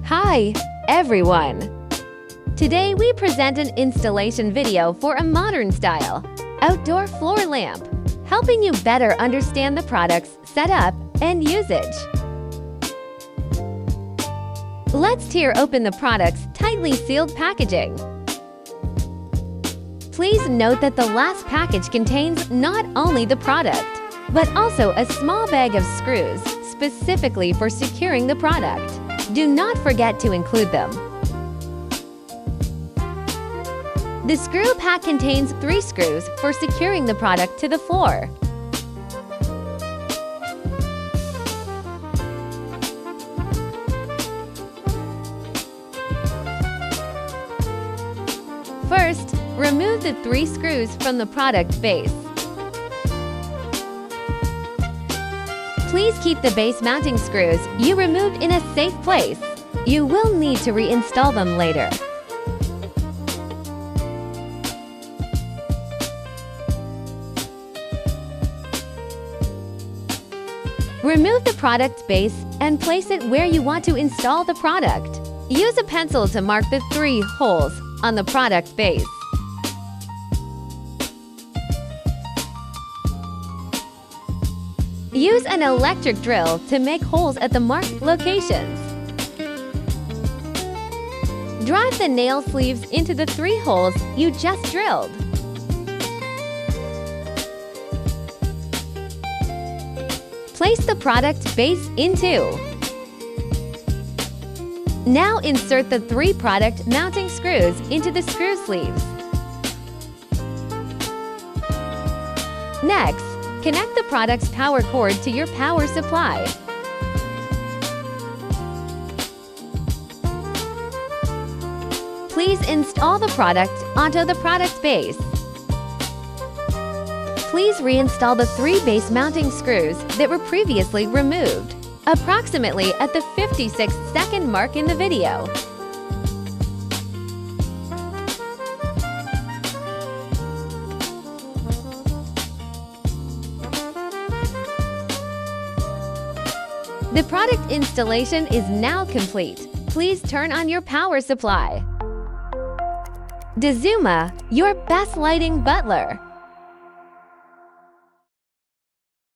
Hi, everyone! Today we present an installation video for a modern style outdoor floor lamp, helping you better understand the product's setup and usage. Let's tear open the product's tightly sealed packaging. Please note that the last package contains not only the product, but also a small bag of screws specifically for securing the product. Do not forget to include them. The screw pack contains 3 screws for securing the product to the floor. First, remove the 3 screws from the product base. Please keep the base mounting screws you removed in a safe place. You will need to reinstall them later. Remove the product base and place it where you want to install the product. Use a pencil to mark the 3 holes on the product base. Use an electric drill to make holes at the marked locations. Drive the nail sleeves into the 3 holes you just drilled. Place the product base into. Now insert the 3 product mounting screws into the screw sleeves. Next, connect the product's power cord to your power supply. Please install the product onto the product base. Please reinstall the 3 base mounting screws that were previously removed, approximately at the 56-second mark in the video. The product installation is now complete. Please turn on your power supply. Dazuma, your best lighting butler.